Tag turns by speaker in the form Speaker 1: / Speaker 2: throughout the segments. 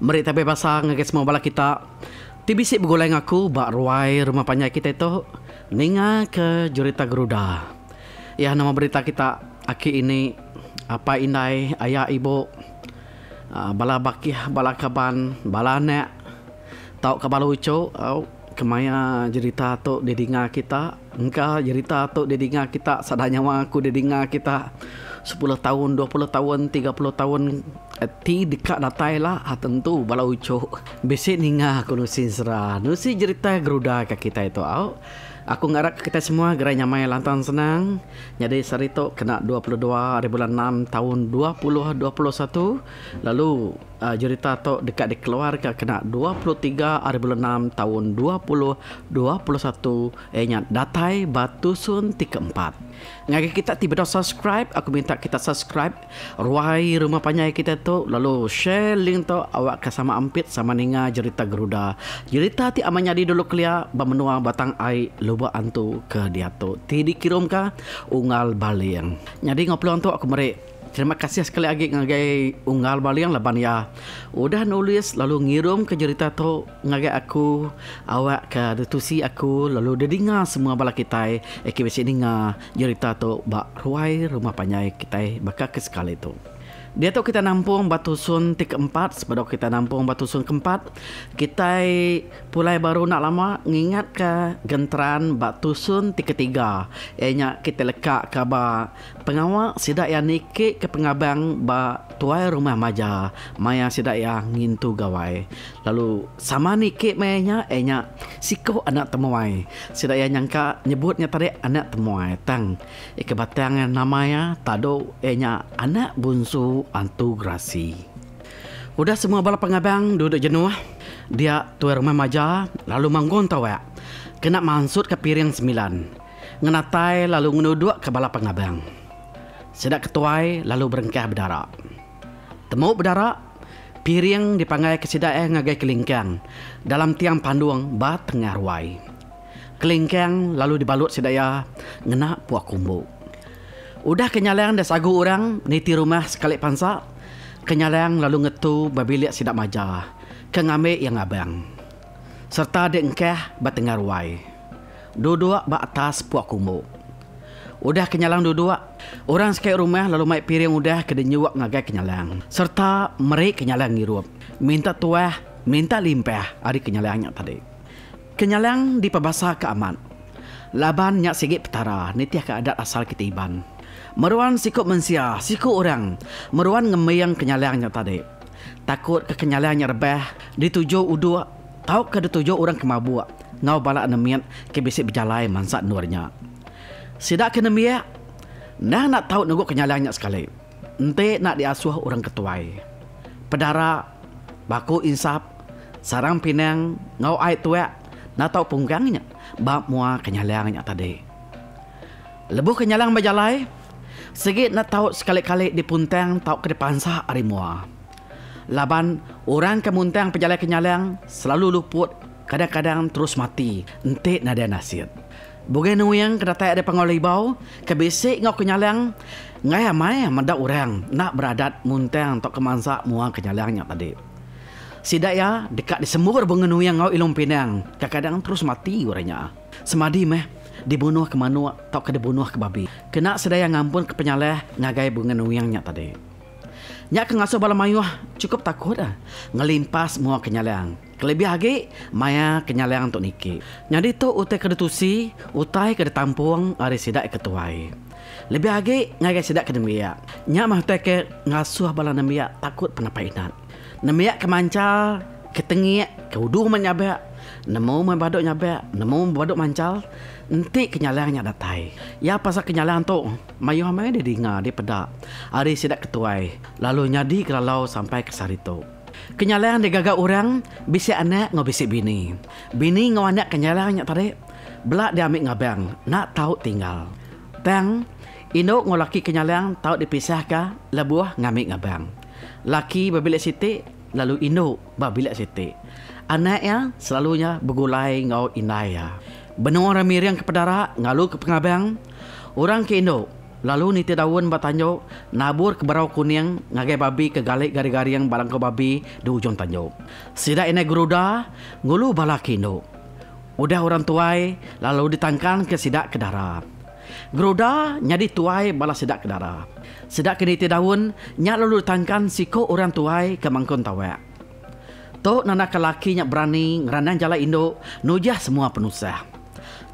Speaker 1: Mereka bebasa ngagai semua bala kita. Tibisik bergulai ngaku bak ruai rumah panjang kita itu ninga ke Jurita Garuda. Ya, nama berita kita aki ini apa indai ayah ibu bala bakih bala kaban bala nek tau kabala uco kemaya cerita tu didinga kita engkau cerita tu didinga kita sadanya aku didinga kita 10 tahun 20 tahun 30 tahun ti dekat datai lah tentu bala uco besi ninga aku nusin serah nusi cerita Garuda ke kita itu aku ngarap kita semua gerai nyamai lantang senang. Jadi sehari itu kena 22 hari bulan 6 tahun 2021. Lalu cerita tu dekat di keluarga kena 23 hari bulan 6 tahun 2021. Nyat datai Batusun 34. Ngagi kita tiba dah subscribe, aku minta kita subscribe ruai rumah panjang kita tu, lalu share link tu awak ke sama ampit sama ninga cerita Garuda. Cerita ti amanya di dulu kelia bamenua batang ai luba antu ke dia tu. Ti dikirim ka unggal baliang. Jadi ngobrol tu aku meri. Terima kasih sekali lagi ngagai unggal baliang laban ya. Udah nulis lalu ngirim ke cerita tu ngagai aku awak ke detusi aku lalu dia dengar semua bala kita besi dengar cerita tu bak ruai rumah panjang kita bakal ke sekali tu. Dia tu kita nampung Batusun 34 sebab kita nampung Batusun keempat kita pulai baru nak lama ngingat ke genteran Batusun 33 nya kita lekak ke ba pengawal sidak yang nikik ke pengabang ba tuai rumah maja maya sidak yang ngintu gawai lalu sama nikik mayanya nya siko anak temuai sidak yang nyangka nyebutnya tadi anak temuai tang kebatangan namanya tado nya anak bunsu antu Grasi. Udah semua bala pengabang duduk jenuh. Dia tuai rumah maja lalu manggon tawa. Kena mansut ke piring 9. Ngenatai lalu ngenuduk ke bala pengabang. Sedak ketuai lalu berengkah berdarah. Temu berdarah piring dipangai ke sedak ngagai kelingkang dalam tiang panduang ba tengah ruai. Kelingkang lalu dibalut sedaya ngena puak kumbu. Udah kenyalang dah sagu orang niti rumah sekali pansa. Kenyalang lalu ngetu babiliak sidak maja. Kengambil yang abang. Serta dengkeh batengah ruai. Duduk ba atas puak kumbu. Udah kenyalang duduk. Orang sekali rumah lalu maik piring udah kedenyuak ngagai kenyalang. Serta meri kenyalang ngirup. Minta tuah, minta limpah hari kenyalangnya tadi. Kenyalang di pabasa ke aman. Laban nyak sigit petara nitiah ke adat asal kita iban. Meruan sikut mensia, sikut orang. Meruan ngemayang kenyalangnya tadi. Takut ke kenyalangnya rebah. Dituju uduk. Tahu ke dituju orang kemabuk. Ngau balak nemiat ke bisik berjalai mansat nurnya. Sidak ke nemiat. Nah nak tahu nunggu kenyalangnya sekali. Ente nak diasuh orang ketuai. Pedara. Baku insap. Sarang pinang. Ngau ait tuak. Nak tahu punggangnya. Bab mua kenyalangnya tadi. Lebuh kenyalang berjalai. Segit nak tahu sekali-kali di puntang tahu ke depan sah arimua. Laban orang ke muntang pejalai kenyalang selalu luput, kadang-kadang terus mati. Entik nada nasib. Bukan yang kedatai ada pengolibau, kebisik ngau kenyalang ngai amai mendak orang nak beradat muntang tok kemansa muang kenyalangnya tadi. Sidak ya dekat di semur bunga yang ngau ilung pinang, kadang-kadang terus mati orangnya. Semadi meh dibunuh ke manu atau ke dibunuh ke babi. Kena sedaya ngampun ke penyaleh ngagai bunga nuyangnya tadi. Nyak ke ngasuh bala mayuh cukup takut ngelimpas mua kenyalang. Kelebih lagi maya kenyalang untuk niki. Jadi tu utai ke detusi, utai ke detampung ari sidak ketuai. Lebih lagi ngagai sidak ke nemiak. Nyak mah utai ke ngasuh bala nemiak takut penapainan. Nemiak ke mancal, ke tengik, ke uduh menyabak. Nemu membaduk nyabak, nemu membaduk mancal. Nanti kenyalangnya datai. Ya pasal kenyalang tu mayuh mai dia dengar dia pedak. Hari sidak ketuai. Lalu nyadi kelalau sampai ke sarito. Kenyalang dia gagak orang bisik anak ngau bisik bini. Bini ngau anak kenyalangnya tadi. Belak dia ambil ngabang. Nak tahu tinggal. Tang induk ngau laki kenyalang tahu dipisah ka lebuah ngambil ngabang. Laki babilik siti lalu induk babilik siti. Anaknya selalunya bergulai ngau indaya. Benua orang miriang ke pedara, ngalu ke pengabang. Orang ke Indo, Lalu niti daun batanyo nabur ke barau kuning ngagai babi ke galik gari-gari yang balang ke babi di ujung tanyo. Sida ine geruda ngulu balakindo. Udah orang tuai lalu ditangkan ke sidak ke darah. Geruda nyadi tuai bala sidak ke darah. Sidak ke niti daun nyak lalu ditangkan siko orang tuai ke mangkon tawek. Tok nana kelaki nyak berani ngeranang jala Indo nujah semua penusah.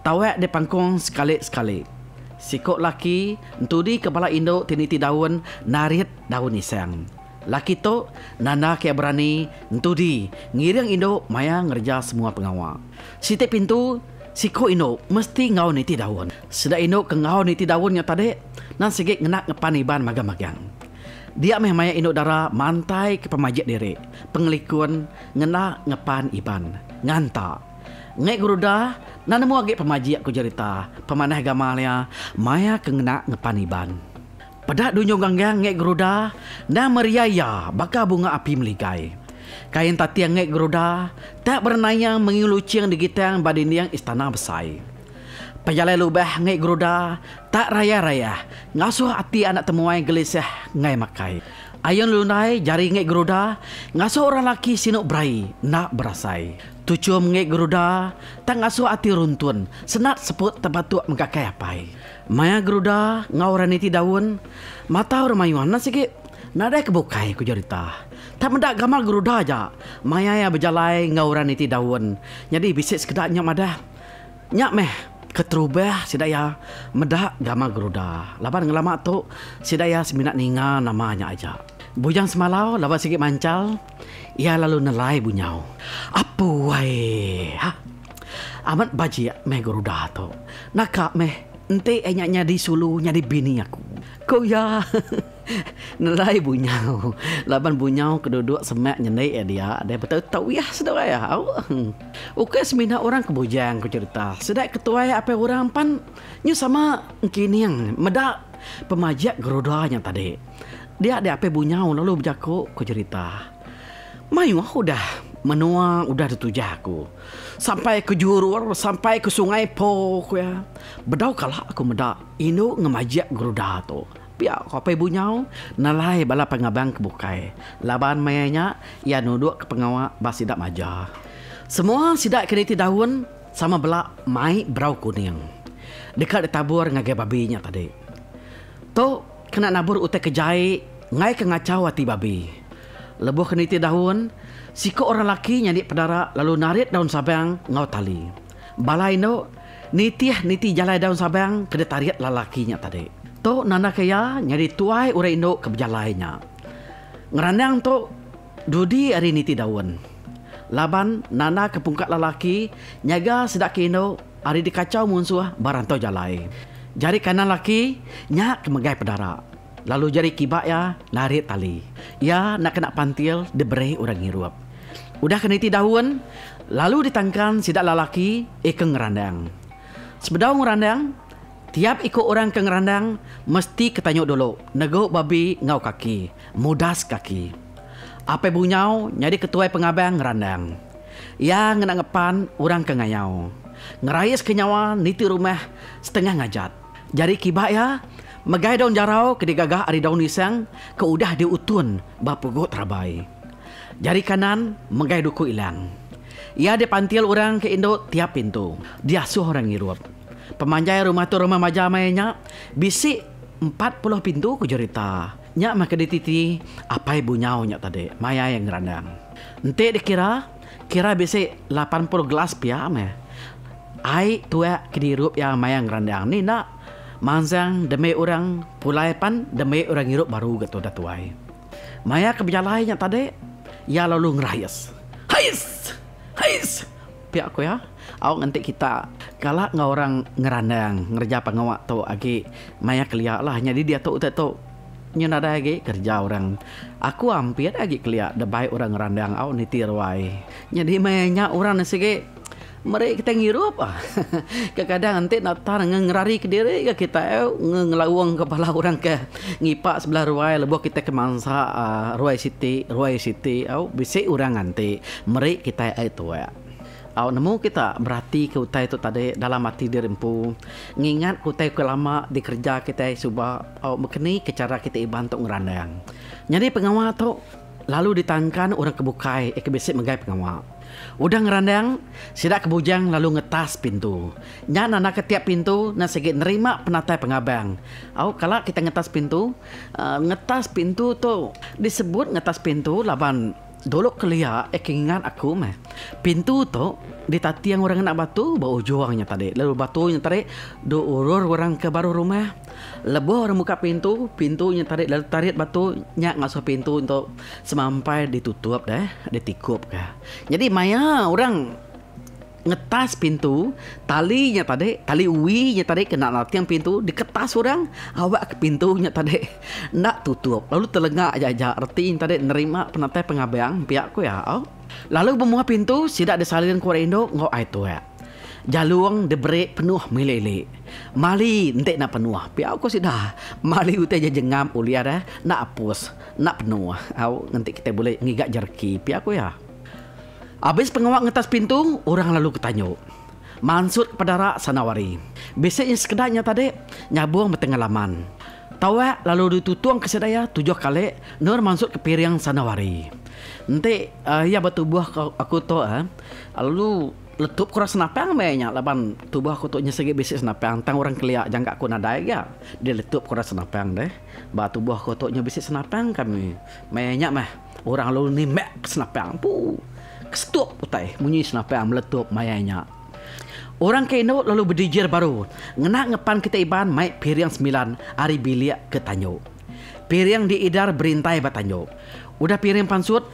Speaker 1: Tawek de pangkong sekali-sekali. Sikok laki entudi kepala Indo tiniti daun narit daun iseng. Laki to nana kia berani entudi ngiring Indo maya ngerja semua pengawal. Siti pintu sikok Indo mesti ngau niti daun. Sedak Indo ke ngau niti daunnya tadi nan sigik ngenak ngepan iban magang-magang. Dia meh maya Indo dara mantai ke pemajik diri. Pengelikun ngenak ngepan iban. Nganta. Ngek geruda nana mu agak pemaji aku cerita pemanah gamalnya maya kengena ngepaniban. Pada dunyo ganggang ngek geruda na meriaya baka bunga api meligai. Kain tatiang ngek geruda tak bernaya mengiluciang digitang badiniang istana besai. Pajalai lubah ngek geruda tak raya-raya ngasuh hati anak temuai gelisah ngai makai. Ayon lunai jari ngek geruda ngasuh orang laki sinuk berai nak berasai. Tucum ngek geruda tak ngasuh hati runtun senat seput tebatuk mengkakai apai. Maya geruda ngauran niti daun mata orang mayuan sikit nada kebukai ku cerita. Tak mendak gamal geruda aja. Maya ya berjalai ngauran niti daun. Jadi bisik sekedaknya madah. Nyak meh keterubah sidaya medak gamal geruda. Laban ngelama tu sidaya seminat ninga namanya aja. Bujang semalau lawan sikit mancal. Ia lalu nelai bunyau. Apa wai? Ha? Amat baji meh geruda tu. Nakak meh ente enyaknya di sulu nyadi bini aku. Kau ya nelai bunyau. Laban bunyau keduduk semak nyenai dia. Dia betul tahu ya sedang ya. Oke semina orang ke bujang ku cerita. Sedek ketua apa orang pan nyu sama kini yang medak pemajak gerudanya tadi. Dia ada apa bunyau lalu berjaku ku cerita. Mayu aku dah menua udah ditujah aku. Sampai ke jurur, sampai ke sungai po ya. Bedau kalah aku medak inu ngemajak geruda tu. Pihak kopi bunyau nalai bala pengabang kebukai. Laban mayanya ia nuduk ke pengawal basidak maja. Semua sidak keniti daun sama belak mai berau kuning. Dekat ditabur ngagai babinya tadi. Tu kena nabur utek kejai ngai ke ngacau hati babi. Lebuh keniti daun, siko orang laki nyandik pedara lalu narik daun sabang ngau tali. Balai no niti jalai daun sabang kena tarik lalakinya tadi. To nana kaya nyari tuai urai Indo ke berjalainya. Ngerandang to dudi hari niti daun. Laban nana ke pungkat lalaki nyaga sedak ke Indo hari dikacau munsuh barantau jalai. Jari kanan laki nyak kemegai pedara. Lalu jari kibak ya narik tali. Ya nak kena pantil diberi orang ngiruap. Udah keniti daun lalu ditangkan sidak lalaki ke ngerandang. Sebedau ngerandang tiap ikut orang ke ngerandang mesti ketanyuk dulu. Nego babi ngau kaki, mudas kaki. Apa bunyau nyadi ketua pengabang ngerandang. Ya ngenak ngepan orang ke ngayau. Ngerayas ke nyawa niti rumah setengah ngajat. Jari kibak ya megai daun jarau ke digagah ari daun isang ke udah diutun bapugot rabai. Jari kanan megai duku ilang. Ia dipantil orang ke Indo tiap pintu. Dia suh orang ngiruap. Pemanjai rumah tu rumah majamainya bisi 40 pintu ku cerita. Nyak maka dititi apa bunyau nyak tadi. Maya yang ngerandang. Ente dikira bisi 80 gelas pia meh. Ai tua kedirup yang maya ngerandang. Ni nak manzang demi orang pulai pan demi orang hirup baru gitu dah tuai. Maya kebijalainya tadi ya lalu ngerayas. Hais. Pihak aku ya. Awak nanti kita galak ngau orang ngerandang ngerja pengawak tu agi maya keliak lah. Jadi dia tu nyenada lagi kerja orang. Aku hampir lagi keliak debai orang ngerandang awak nitir wai. Jadi mayanya orang nasi mereka kita ngirup kadang nanti natar ngerari ke diri ke kita ngelawang kepala orang ke ngipak sebelah ruai lebuh kita ke mangsa ruai city au bisi orang nanti mereka kita itu ya. nemu kita berarti ke utai itu tadi dalam hati dirempu. Ngingat ke utai ke lama di kerja kita subah mekeni ke cara kita iban untuk ngerandang. Jadi pengawal tu lalu ditangkan orang kebukai ke besik megai pengawal. Udah ngerandang, sidak kebujang lalu ngetas pintu. Nya nana ketiap pintu na segi nerima penatai pengabang. Kalau kita ngetas pintu tu disebut ngetas pintu laban dulu kelia ingat aku mah. Pintu tu ditati yang orang nak batu bau juangnya tadi. Lalu batunya tadi do urur orang ke baru rumah. Lebuh orang buka pintunya tarik lalu tarik batunya ngasuh pintu untuk semampai ditutup ditikup kah. Jadi maya orang ngetas pintu, talinya tadi, tali uwinya tadi kena latihan pintu, diketas orang, awak ke pintunya tadi nak tutup. Lalu telengak aja artiin tadi nerima penatai pengabang pihakku ya. Lalu semua pintu sidak disalin keluar Indo ngau itu ya. Jaluang debreak penuh milele. Mali entek nak penuh. Pihak aku sudah mali utai jengam uliar nak hapus, nak penuh. Nanti kita boleh ngigak jerki. Pihak aku ya. Habis pengawak ngetas pintu, orang lalu ketanya. Mansud kepada rak sanawari. Biasanya sekedarnya tadi nyabung bertengalaman. Tawa lalu ditutuang ke sedaya 7 kali nur mansud ke piring sanawari. Nanti ya bertubuh aku tu lalu letup kurang senapang mainnya laban tubuh aku tu nyesegi bisik senapang tang orang keliak jangka aku nadai ya dia letup kurang senapang deh ba tubuh aku tu nya bisik senapang kami mainnya mah orang lalu ni mek senapang pu kestup utai bunyi senapang meletup mayanya orang keno lalu berdijir baru ngenak ngepan kita iban mai piring 9 hari biliak ke tanyo piring diidar berintai batanyo udah piring pansut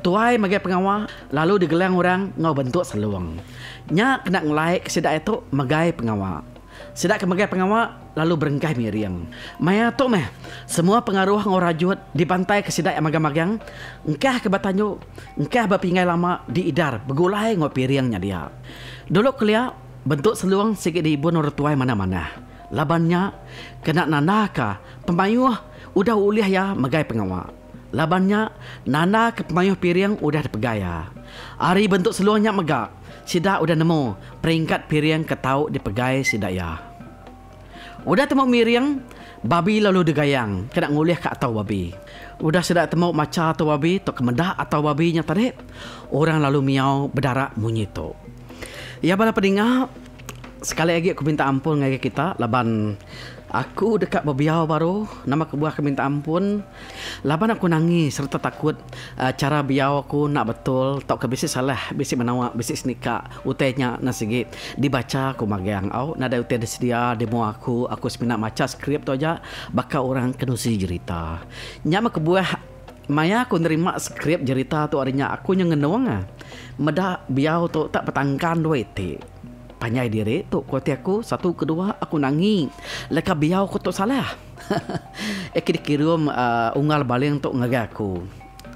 Speaker 1: tuai magai pengawal lalu digelang orang ngau bentuk seluang. Nya kena ngelai sidak itu magai pengawal. Sidak ke magai pengawal lalu berengkai miriang. Maya tu meh semua pengaruh ngau rajut dibantai ke sidak yang magang-magang. Engkah ke batanyo, engkah bapingai lama diidar begulai ngau piringnya dia. Dulu kelia bentuk seluang sikit diibun orang tuai mana-mana. Labannya kena nanaka pemayuh udah uliah ya magai pengawal. Labannya nana ke pemayuh piring udah dipegaya. Hari bentuk seluruhnya megak. Sidak udah nemu peringkat piring ketau dipegai sidak ya. Udah temu miring, babi lalu digayang. Kena nguliah ke atau babi. Udah sidak temu maca atau babi, tok kemedah atau babinya tadi. Orang lalu miau berdarah munyi tu. Ya bala pendengar, sekali lagi aku minta ampun dengan kita laban aku dekat bebiau baru nama kebuah aku minta ampun laban aku nangis serta takut cara biau aku nak betul tak ke bisik salah bisik menawak bisik senika utainya nasigit dibaca aku magang nada utai sedia demo aku seminat maca skrip tu aja bakal orang kenusi cerita nyama kebuah maya aku nerima skrip cerita tu arinya aku yang ngenawang meda biau tu tak petangkan dua itu panyai diri tu kuati aku satu kedua aku nangi leka biau aku tu salah dikirim unggal baling untuk ngagaku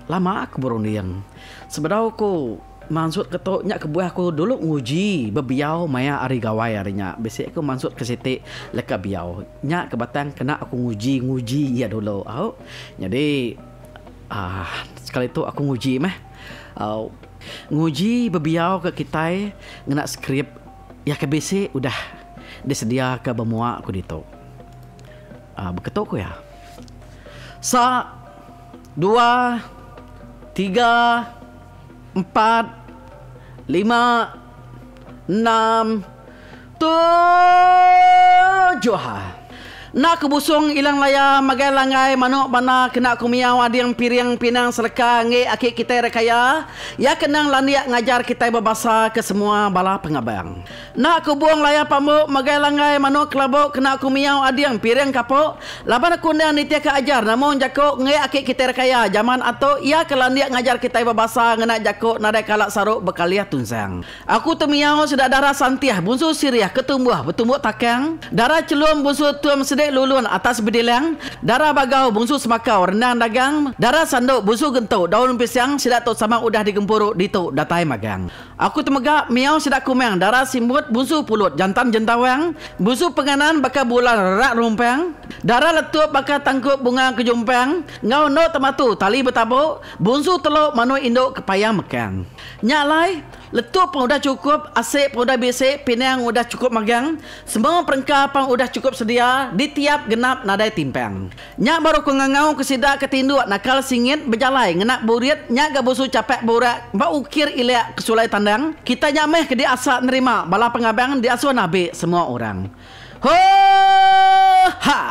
Speaker 1: lama aku berunding sebenarnya aku maksud ketuknya kebuah aku dulu nguji bebiau maya ari gawai arinya besok aku maksud ke siti leka biau nya kebatang kena aku nguji ya dulu jadi sekali itu aku nguji nguji bebiau ke kita ngena skrip ya ke BC udah disedia ke bemua aku dito. Beketuk aku ya. 1 2 3 4 5 6 7 nak kebusung ilang laya magai langai manuk bana kena kumiau adiang piring pinang seleka nge akik kita rekaya ya kenang landiak ngajar kita berbahasa ke semua bala pengabang nak kubuang laya pamuk magai langai manuk kelabuk kena kumiau adiang piring kapuk laban aku ndang nitia ke ajar namun jakuk nge akik kita rekaya zaman atau ia ke landiak ngajar kita berbahasa ngena jakuk nadai kalak saruk bekaliah tunsang aku temiau sudah darah santiah bunsu siriah ketumbuh bertumbuk takang darah celum bunsu tuam sedek lulun atas bedilang darah bagau bungsu semakau rendang dagang darah sanduk bungsu gentuk daun pisang sidak tu sama udah digempuruk ditu datai magang aku temegak miau sidak kumang darah simbut bungsu pulut jantan jentawang bungsu penganan bakal bulan rak rumpang darah letup bakal tangkup bunga kejumpang ngau no tematu tali betabuk bungsu teluk manu induk kepayang mekang nyalai Letup pun udah cukup, asik pun udah bisik, pinang udah cukup magang, semua perengkap pun udah cukup sedia, di tiap genap nadai timpang. Nyak baru ku ngangau kesidak ketinduk nakal singit berjalai ngenak burit, nyak gabusu capek burak, mbak ukir ilek kesulai tandang, kita nyameh ke di asa nerima, bala pengabang di asuh nabi semua orang. Ho ha.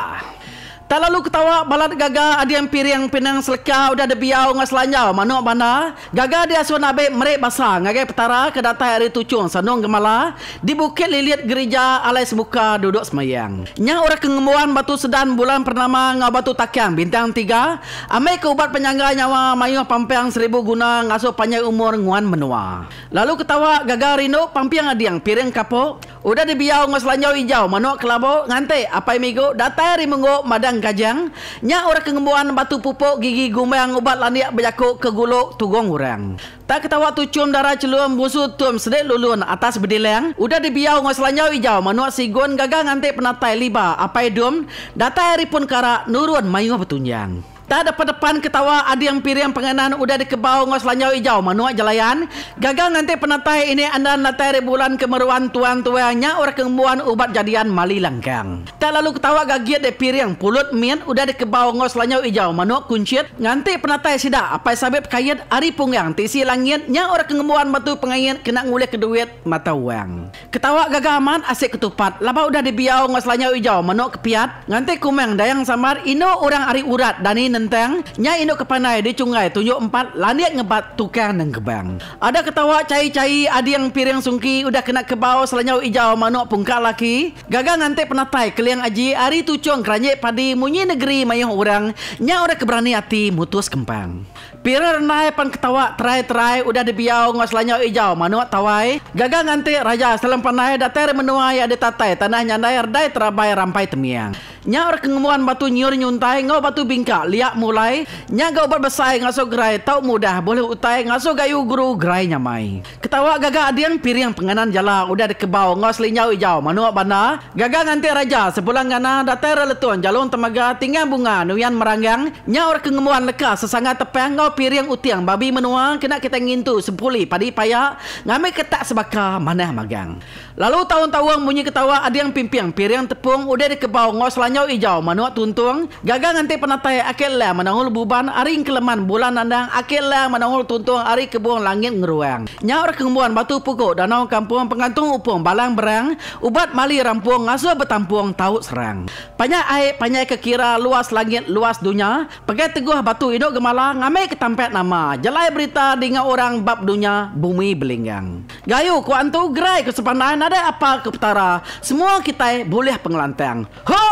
Speaker 1: Tak lalu ketawa balat gaga ada yang piring pinang seleka udah ada biau ngas lanjau manuk bana gaga dia suan abe merek basah ngagai petara ke datai hari tucung sanung gemala di bukit lilit gereja alai sebuka duduk semayang nya orang kengemuan batu sedan bulan pernama ngau batu takyang bintang 3 amai ke ubat penyangga nyawa mayuh pampiang 1000 guna ngasuh panjang umur nguan menua lalu ketawa gaga rino pampiang adiang piring kapok udah di biau ngas lanjau hijau manuk kelabo ngante apai migo datai hari menggo madang kajang nya orang kengembuan batu pupuk gigi gumbang ubat landiak berjakuk ke guluk tugong orang tak ketawa tucum darah celum busu tum sedek lulun atas bedileng udah dibiau ngos lanyau hijau manuak sigun gagang ngante penatai liba apai dum datai hari pun kara nurun mayuh betunjang. Tak depan-depan ketawa ada yang piring pengenan udah dikebau ngos lanyau hijau manuak jalayan gagang nanti penatai ini anda natai bulan kemeruan tuan-tuannya orang kembuan ubat jadian mali langgang. Tak lalu ketawa gagiat de piring pulut min udah dikebau ngos lanyau hijau manuak kuncit nganti penatai sida apa sabep kayat ari pungang tisi langitnya orang kembuan batu pengayat kena ngulih keduit mata uang. Ketawa gagaman asik ketupat laba udah dibiau ngos lanyau hijau manuak kepiat nganti kumeng dayang samar ino orang ari urat dani nentang nya induk kepanai di cungai tunjuk 4 landiak ngebat tukang nang gebang ada ketawa cai-cai ada yang piring sungki udah kena kebau selanyau hijau manuk pungkak laki gagang ngante penatai keliang aji ari tucung keranyek padi munyi negeri mayuh orang nya orang keberani hati mutus kempang piring renai pan ketawa terai-terai udah dibiau ngos lanyau hijau manuk tawai gagang ngante raja selam panai datar menuai ada tatai tanah nyandai erdai terabai rampai temiang nya orang kengemuan batu nyur nyuntai ngau batu bingkak liak mulai nya gau obat besai ngaso gerai tau mudah boleh utai ngaso gayu guru gerai nyamai ketawa gaga adian piring penganan jala udah dikebau ngos linyau hijau manuak bana gaga nganti raja sebulan ngana datai reletun jalung temaga tinggal bunga nuyan meranggang nya orang kengemuan leka sesangat tepeng ngau piring utiang babi menua kena kita ngintu sepuli padi payak ngamai ketak sebaka manah magang lalu tahun-tahun bunyi ketawa adiang pimpiang piring tepung udah dikebau ngos lanyau hijau manuak tuntung gaga nganti penatai akil lah menangul buban aring keleman bulan nandang akil lah menangul tuntung ari kebun langit ngeruang nyaur kembuan batu pukuk danau kampung pengantung upung balang berang ubat mali rampung ngasuh betampung tahu serang panyak air panyak kekira luas langit luas dunia pakai teguh batu induk gemala ngamai ketampet nama jelai berita dengan orang bab dunia bumi belinggang gayu ku antu gerai kesepandahan ada apa ke petara semua kita boleh pengelantang ho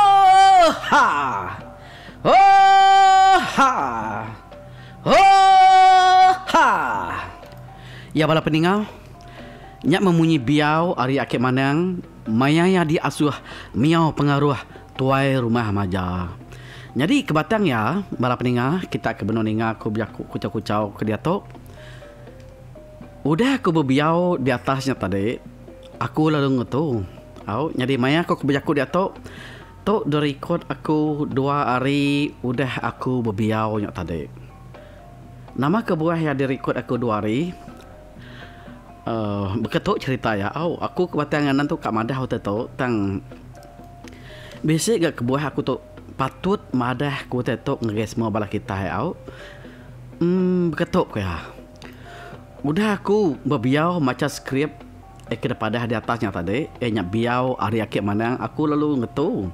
Speaker 1: ha oh ha oh ha ya bala peningau nyak memunyi biau ari akik manang mayaya di asuh miau pengaruh tuai rumah maja jadi kebatang ya bala peningau kita ke beno ninga ku biak kucau-kucau ke dia tok udah aku berbiau di atasnya tadi aku lalu ngetu au jadi maya aku biak ku dia tok tok dari record aku 2 hari udah aku berbiau nyak tadi nama kebuah ya di record aku 2 hari beketuk cerita ya aku kebatangan tu kak madah waktu tu tang basic gak kebuah aku tu patut madah ku tetok ngeres semua bala kita ya beketuk ya udah aku berbiau macam skrip ke depan di atasnya tadi nyak biau hari akik mana aku lalu ngetu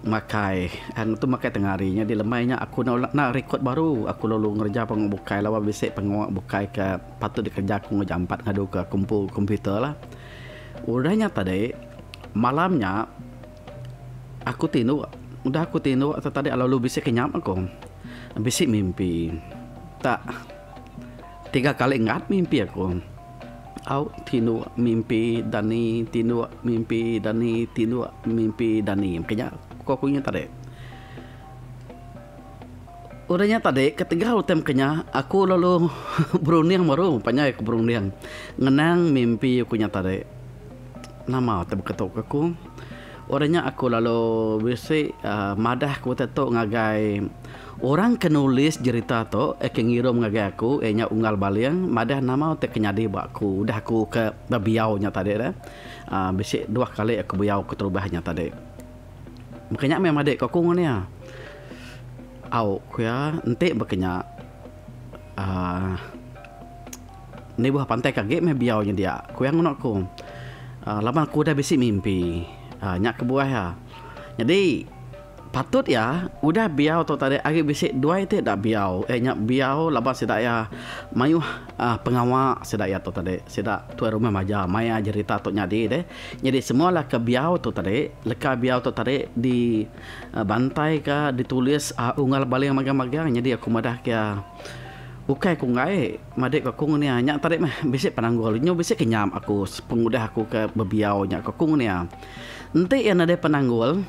Speaker 1: makai ngetu makai tengah harinya di lemainya aku nak record baru aku lalu ngerja pengubukai lawa bisik pengubukai ke patut dikerja aku ngejampat ngadu ke komputer lah udahnya tadi malamnya aku tindu atau tadi lalu bisik kenyam aku bisik mimpi tak 3 kali ingat mimpi aku tinu mimpi dani tinu mimpi dani tinu mimpi dani makanya kokunya tadi udahnya tadi ketiga utem kenya aku lalu berunding baru panjang aku berunding ngenang mimpi akunya tadi nama tem ketok aku udahnya aku lalu bisi madah ku tetok ngagai Orang kenulis cerita tu kengirom ngagai aku nya unggal baliang madah nama te kenyadi baku udah aku ke babiau nya tadi dah. Besik 2 kali aku biau ke terubahnya tadi. Makanya memang dek kau ni ya. Au kuya ente makanya ni buah pantai kage me biau nya dia. Kuya ngunok aku. Lama aku dah besik mimpi. Nyak ke buah ya. Jadi patut ya udah biau tu tadi agi bisik 2 itu dak biau nyak biau laba sedak ya mayuh pengawak sedak ya tu tadi sedak tuan rumah maja maya cerita tu nyadi deh jadi semualah ke biau tu tadi leka biau tu tadi di bantai ka ditulis unggal baling magang-magang jadi aku madah kia ukai ku ngai madek aku ni nyak tadi mah bisik penanggul nyo bisik kenyam aku pengudah aku ke bebiau nyak aku ni Ente yang ada penanggul,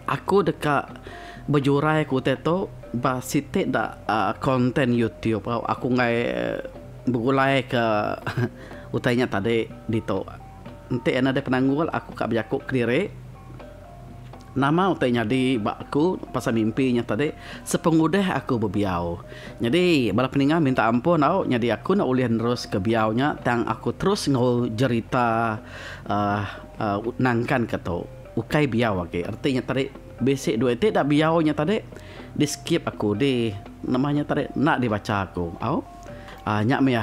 Speaker 1: aku dekat berjurai aku teto basite dak konten YouTube. Aku ngai bergulai ke utainya tadi dito. Ente yang ada penanggul, aku kak berjakuk kiri. Nama utainya di bakku pasal mimpinya tadi sepengudah aku berbiau. Jadi bala peningan minta ampun jadi aku nak ulian terus ke biaunya tang aku terus ngau cerita nangkan kata ukai biau lagi. Artinya tadi basic 2 itu dah biaunya tadi di skip aku di namanya tadi nak dibaca aku. Nyak meh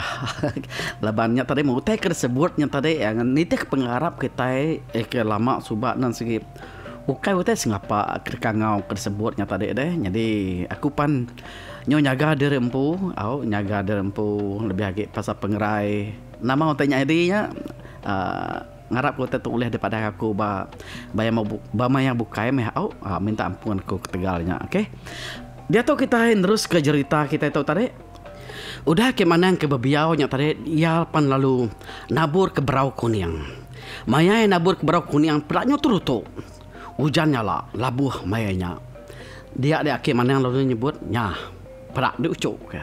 Speaker 1: labannya tadi mau teh tersebutnya tadi yang nitik pengharap kita ke lama subak nan skip. Ukai utai sengapa kerkangau tersebutnya tadi deh. Jadi aku pan nyaga derempu, nyaga derempu lebih lagi pasal pengerai. Nama utainya edinya ngarap ku tulis daripada aku bayang bukai meh minta ampun aku ketegalnya. Okey. Dia tu kita terus ke cerita kita itu tadi. Udah ke mana ke bebiaunya tadi ia pan lalu nabur ke berau kuning. Maya nabur ke berau kuning peraknya turutu. Hujannya lah, labuh mayanya. Dia ke mana yang lalu nyebut, perak diucuk.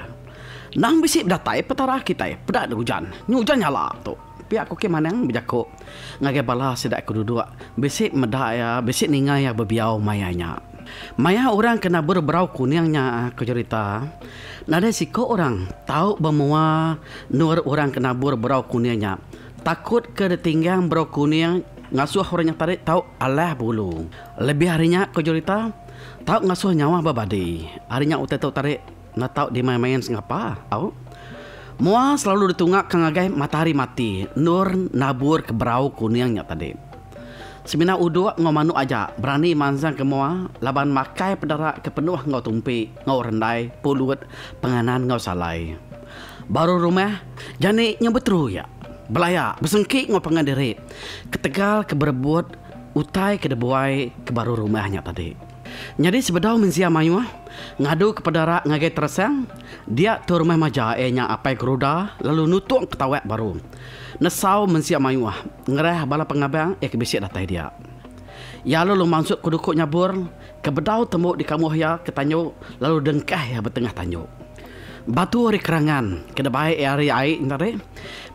Speaker 1: Nang bisip datai petara kita, perak di hujan. Ni hujannya lah tu. Pihak aku ke mana yang berjaku. Ngagai bala sedak aku duduk. Bisip medak ya, bisip ningai ya bebiau mayanya. Maya orang kena berberau kuningnya aku cerita. Nada siko orang tahu bahwa nur orang kena berberau kuningnya. Takut ketinggalan berau kuning ngasuh orang yang tarik tahu Allah bulu. Lebih harinya kau cerita tahu ngasuh nyawa babadi. Harinya utai tahu tarik nak tahu di main-main sengapa. Mua selalu ditunggak kangagai matahari mati. Nur nabur ke berau kuningnya tadi. Semina uduk ngomanu aja berani manzang ke mua laban makai pedarak ke penuh ngau tumpi ngau rendai pulut penganan ngau salai. Baru rumah jani nyebetru ya. Belaya, bersengkik ngau pengadiri. Ketegal, keberebut, utai ke debuai ke baru rumahnya tadi. Jadi sebedau mensia mayuah, ngadu kepada rak ngagai tersang, dia tu rumah majaenya apai geruda, lalu nutuk ketawak baru. Nesau mensia mayuah, ngerah bala pengabang, kebisik datai dia. Ya lalu masuk ke dukuk nyabur, kebedau temu di kamuh ya ketanyo, lalu dengkah ya bertengah tanyo. Batu hari kerangan, kena baik hari air nare.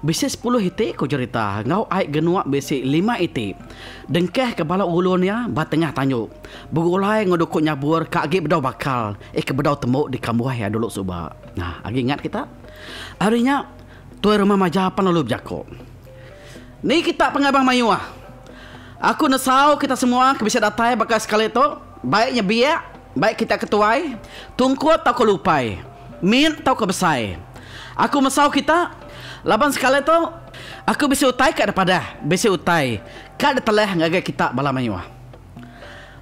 Speaker 1: Bisi 10 itik ko cerita, ngau air genuak bisi 5 itik. Dengkeh ke bala ulunnya, batengah tanyo. Begulai ngodukuk nyabur, kaki bedau bakal. Ke bedau temu di kambuh ya dulu subak. Nah, lagi ingat kita. Harinya, tuai rumah majapan lalu berjaku. Ni kita pengabang mayuah. Aku nesau kita semua bisa datai bakal sekali tu. Baiknya biak, baik kita ketuai. Tungkut tak ko lupai. Min tau ke besai. Aku mesau kita laban sekali tu aku bisa utai kat daripada bisa utai kat telah ngagai kita bala mayuah.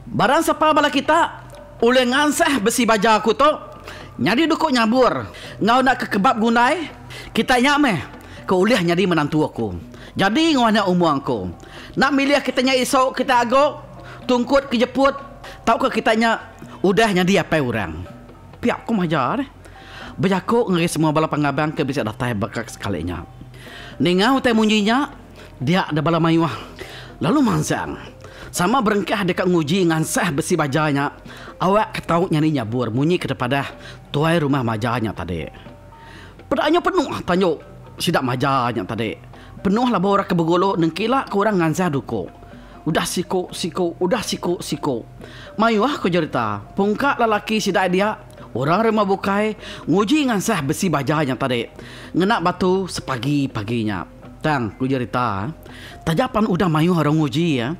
Speaker 1: Barang siapa bala kita uleh ngansah besi baja aku tu nyadi dukuk nyabur ngau nak ke kebab gunai kita nyameh ke uleh nyadi menantu aku. Jadi ngau nak umur aku. Nak milih kita nya esok kita agok tungkut kejeput tau ke kita nya udah nyadi apa orang. Piak aku majar berjakuk ngeri semua bala pengabang ke bisa datai bakak sekalinya. Ningau teh munyinya dia ada bala mayuah. Lalu mansang sama berengkah dekat nguji ngansah besi bajanya. Awak ketau nyani nyabur munyi kepada tuai rumah majanya tadi. Pedaknya penuh tanyo sidak majanya tadi. Penuh lah bawa ke begolo nengkila ke orang ngansah duko. Udah siko, udah siko. Mayuah ko cerita. Pungka lalaki sida dia. Orang remah bukai nguji ngansah besi bajanya tadi. Ngenak batu sepagi-paginya. Tang ku cerita. Tajapan udah mayu orang nguji ya.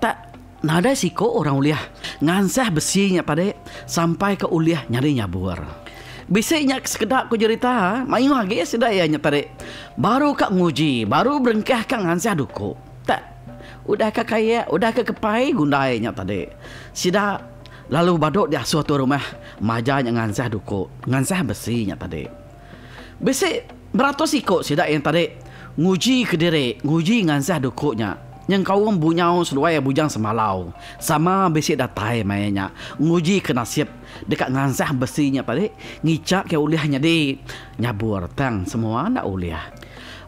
Speaker 1: Tak nada siko orang uliah. Ngansah besinya tadi sampai ke uliah nyari nyabur. Bisiknya sekedar ku cerita. Mayu lagi sida ya tadi. Baru kak nguji, baru berengkah kak ngansah duku. Tak udah ke kaya, udah ke kepai gundainya tadi. Sida lalu baduk di suatu rumah majanya ngansah duku, ngansah besinya tadi. Besi beratus ikut sida yang tadi nguji ke diri, nguji ngansah dukunya. Yang kau bunyau seluai bujang semalau. Sama besi datai mainnya. Nguji ke nasib dekat ngansah besinya tadi. Ngicak ke uliahnya di nyabur tang semua nak uliah.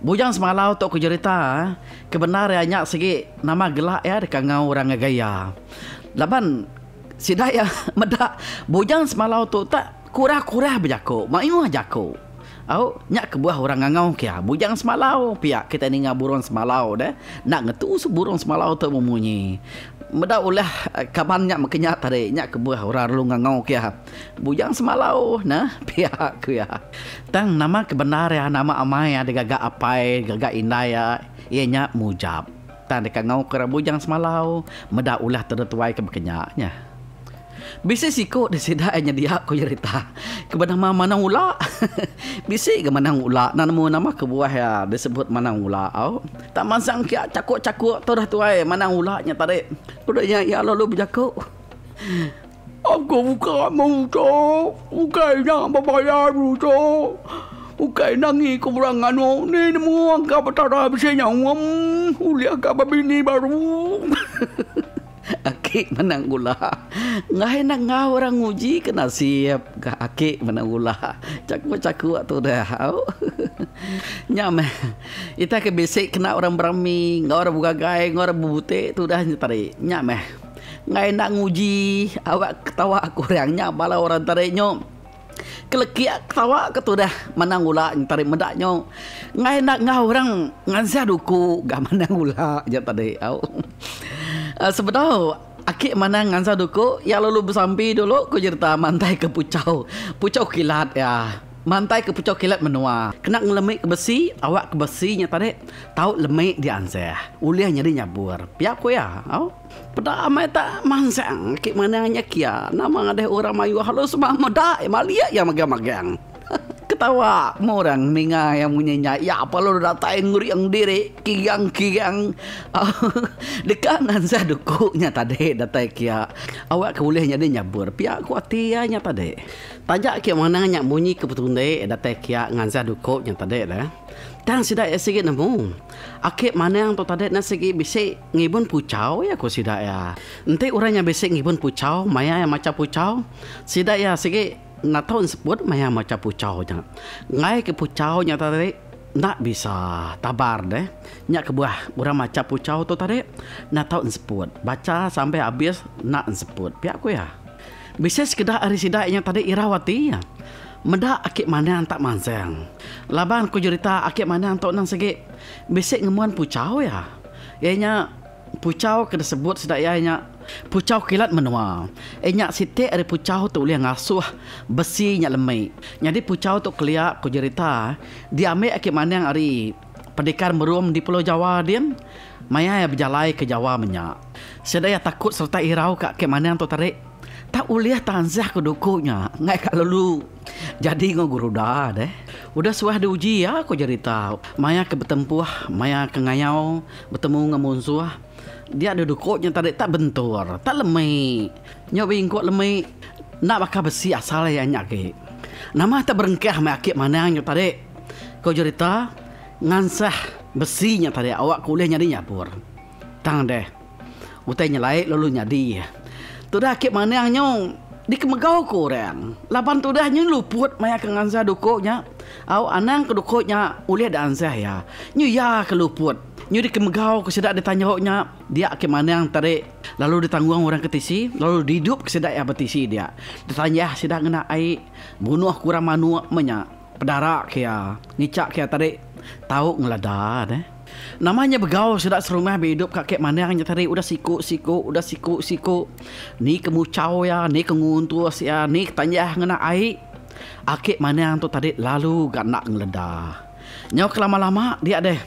Speaker 1: Bujang semalau tu aku cerita kebenarannya segi nama gelak ya dekat ngau orang gaya. Laban sidaya medak bujang semalau tu tak kurah-kurah berjaku, mayu jaku. Au nyak ke buah orang ngau kia. Bujang semalau pihak kita ni ngaburun semalau dah. Nak ngetu burung semalau tu memunyi. Medak ulah kabannya makanya tadi nyak ke buah orang lu ngau kia. Bujang semalau nah pihak ku ya. Tang nama kebenaran nama amai ada gagak apai gagak indaya ianya mujab. Tang dekat ngau ke bujang semalau medak ulah tertuai ke bekenyaknya. Bisa siko di sidanya dia aku cerita. Kepada manang ula. Bisa ke manang ula. Nama kebuah ya disebut manang ula. Oh, tak masang kia cakuk-cakuk tu dah tuai manang ulanya tadi. Udahnya ya lalu berjakuk. Aku bukan mau tu. Bukan nak berbayar tu. Bukan nangi kekurangan ni nemu angka betara bisanya uliah ka babini baru. Akik menang gula. Ngai nak ngau orang nguji kena siap ka akik menang gula. Cakuk-cakuk tu dah. Nyam. Ita ke basic kena orang berami, ngau orang bugagai, ngau orang bubute tu dah tadi. Nyam. Ngai nak nguji awak ketawa aku orangnya bala orang tadi nyom. Kelekiak ketawa ke tu dah menang gula tarik medaknya. Ngai nak ngau orang ngansah duku gak menang gula je tadi. Sebenarnya akik mana ngansah duku ya lalu bersampi dulu ku cerita mantai ke pucau kilat ya. Mantai ke pucau kilat menua. Kena ngelemik ke besi, awak ke besinya tadi tahu lemik di ansah. Uliah nyari nyabur. Pihak ku ya. Pada amai tak mansang akik mana nyakia. Nama ada orang mayu halo semua medak malia yang magang-magang. Ketawa orang minga yang punya ya apa lo datai nguri yang diri kiang dekat ngansah dukunya tadi datai kia awak kebolehnya dia nyabur pihak kuatianya tadi tajak kia mana nyak bunyi kebetunde datai kia ngansah dukunya tadi dah dan sidak segi nemu akik mana yang tu tadi nak segi bisa ngibun pucau ya ku sidak ya ente orangnya bisa ngibun pucau maya yang macam pucau sidak ya segi nak tahu sebut maya macam pucau nya. Ngai ke pucau nya tadi nak bisa tabar deh. Nyak ke buah orang macam pucau tu tadi nak tahu sebut. Baca sampai habis nak sebut. Pihak ku ya. Bisa sekedar hari sidaknya tadi irawati ya. Medak akik mana yang tak mansang. Laban ku cerita akik mana yang tak nang segi. Bisa ngemuan pucau ya. Ianya pucau kena sebut sedak ianya. Pucau kilat menua. Nyak sitik ada pucau tu boleh ngasuh besinya lemai. Jadi pucau tu keliak ku cerita. Dia ambil akik mana yang hari pendekar merum di Pulau Jawa dia. Maya ya berjalai ke Jawa menyak. Sedaya takut serta irau kak akik mana yang tu tarik. Tak uliah tanzah ke dukunya. Ngai kak lalu. Jadi ngau guru dah deh. Udah suah diuji ya aku cerita. Maya ke bertempuh, maya ke ngayau, bertemu dengan musuh. Dia ada dukuknya tadi tak bentur, tak lemai. Nyobing kuat lemai. Nak bakal besi asal yang nyaki. Nama tak berengkah akik mana yang tadi. Kau cerita ngansah besinya tadi awak kuliah nyadi nyabur. Tang deh. Utai nyelai lalu nyadi. Tu dah akik mana yang nyong di kemegau ku orang. Lapan tu dah nyong luput maya ke ngansah dukuknya. Aw anang ke dukuknya uliah dah ansah ya. Nyu ya ke luput. Nyu di kemegau kesedak ditanya hoknya dia ke mana yang tarik lalu ditanggung orang ketisi lalu dihidup kesedak ya betisi dia ditanya sedak ngena air bunuh kurang manua menya pedarak kia ngicak kia tarik tahu ngelada deh Namanya begau sudah serumah hidup kakek mana yang tadi udah siku ni kemucau ya ni kenguntus ya ni tanya ngena ai akek mana yang tu tadi lalu gak nak ngeledah nyok lama-lama dia deh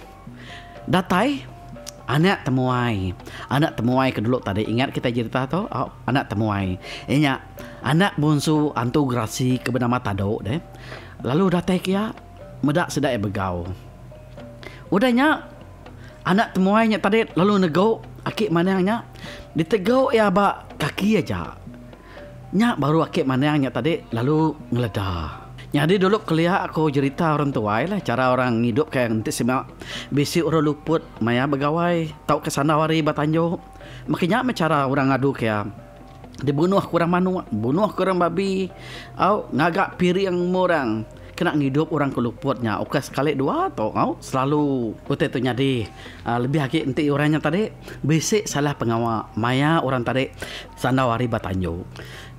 Speaker 1: datai anak temuai kedulu tadi ingat kita cerita tu anak temuai inya anak bungsu antu grasi ke bernama Tado deh lalu datai kia medak sedai begau udahnya anak temuainya tadi lalu nego akik manangnya ditegau ya ba kaki aja nya baru akik manangnya tadi lalu ngeledah jadi dulu kuliah aku cerita orang tua lah cara orang hidup kayak nanti semak bisi orang luput maya begawai tahu ke Sandawari Batanjo makanya cara orang ngadu kayak dibunuh kurang manu bunuh kurang babi au ngagak piri yang orang kena ngidup orang keluputnya oke sekali dua atau selalu utek tu nyadi lebih lagi nanti orangnya tadi basic salah pengawal maya orang tadi Sandawari Batanjo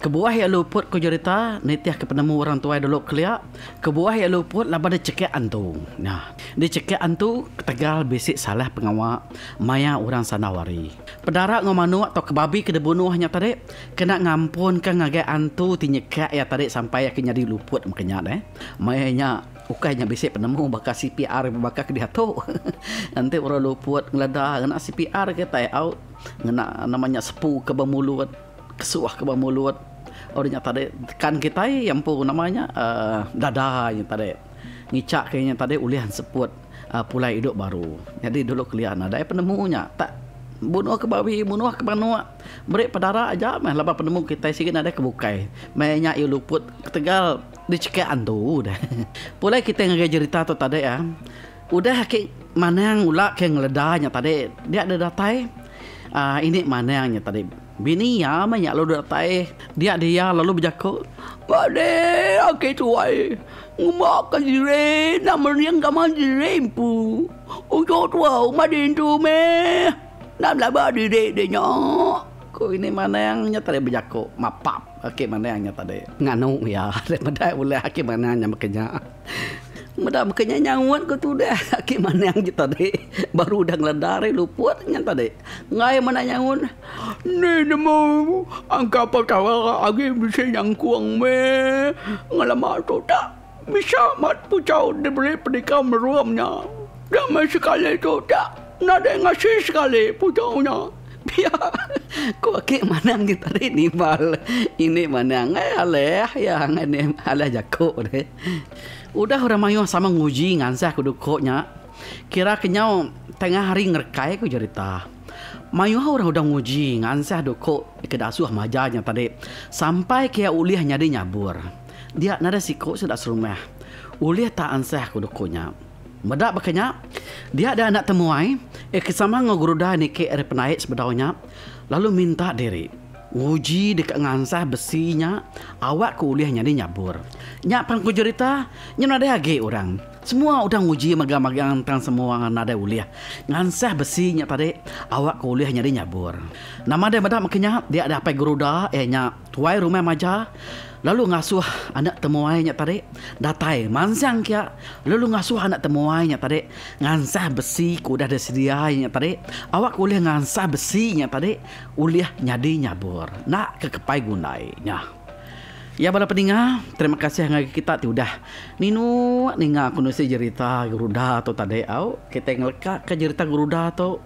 Speaker 1: kebuah yang luput ko cerita nitiah ke penemu orang tua dulu kelia kebuah yang luput laba dia cekek antu nah dia cekek antu Tegal basic salah pengawal maya orang Sandawari pedara ngomanu atau kebabi ke dibunuhnya tadi kena ngampun ke ngagai antu tinyekak ya tadi sampai akhirnya di luput makanya deh mayanya ukainya bisa penemu bakal CPR bakal dia tahu nanti orang luput ngeledah kena CPR kita out ngena namanya sepu ke mulut kesuah ke mulut orangnya tadi kan kita yang pun namanya dada yang tadi ngicak kayaknya tadi ulihan seput pulai hidup baru jadi dulu kelihatan ada penemunya tak bunuh ke babi bunuh ke banua beri pedara aja mah laba penemu kita sikit ada kebukai mainnya iu luput Tegal dicekean tu dah pulai kita ngagai cerita tu tadi ya udah kek mana yang ulak ke ngeledahnya tadi dia ada datai ini mana yang tadi bini ya banyak lalu datai dia lalu berjaku pade oke tuai ngumak ka dire namanya yang gaman dire pu ujo tua madin tu me nam laba dire de nyok ko ini mana yang tadi berjaku mapap oke mana yang tadi nganu ya daripada boleh hakim mana yang makanya mudah makanya nyawat ko tu dah hakim mana yang tadi baru udah ngeledare luputnya tadi ngai mana nyawun ni nemu angka perkara agi bisa yang kuang me ngalama tu tak bisa mat pucau diberi pendekam meruamnya damai sekali tu tak nada ngasih sekali pucaunya biar kok ke mana yang tadi nimbal ini mana ngaleh ya ngene alah jako deh udah orang mayu sama nguji ngansah kudu koknya kira kenyau tengah hari ngerkai ku cerita mayu orang udah nguji ngansah doko kedasuh majanya tadi sampai kia uliah nyadi nyabur dia nada siko sudah serumah uliah tak ansah kudu koknya medak bakanya dia ada anak temuai kesama ngoguruda ni ke penaik sebedaunya lalu minta diri uji dekat ngansah besinya awak kuliahnya di nyabur nyak pangku cerita nyak ada age orang semua udah nguji magang-magang tentang semua nada uliah ngansah besinya tadi awak kuliahnya di nyabur nama dia badak makanya dia ada apa guruda nyak tuai rumah maja lalu ngasuh anak temuainya tadi datai mansang kia lalu ngasuh anak temuainya tadi ngansah besi kuda ada sedianya tadi awak kuliah ngansah besinya tadi uliah nyadi nyabur nak kekepai gunainya ya pada pendengar terima kasih ngagi kita udah ninu ninga aku nusi cerita guruda atau tadi au kita ngeleka ke cerita guruda atau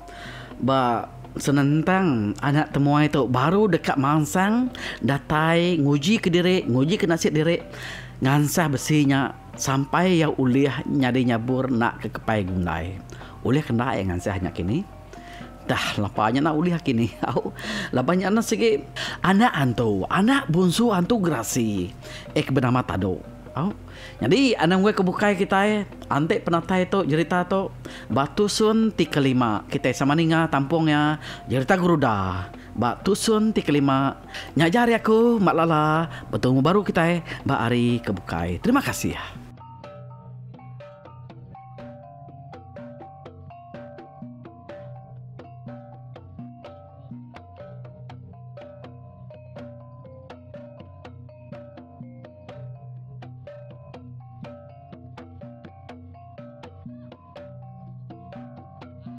Speaker 1: ba senentang anak temuai tu baru dekat mansang datai nguji ke diri nguji ke nasib diri ngansah besinya sampai yang uliah nyadi nyabur nak ke kepai gunai uliah kena yang ngansahnya kini dah lapanya nak uliah kini au lapanya anak segi anak antu anak bungsu antu grasi bernama Tado au jadi anak gue kebukai kita ante penatai tu cerita tu Batusun ti kelima kita sama ninga tampungnya cerita guruda Batusun ti kelima nyajari aku mak lala bertemu baru kita Mbak Ari kebukai terima kasih ya.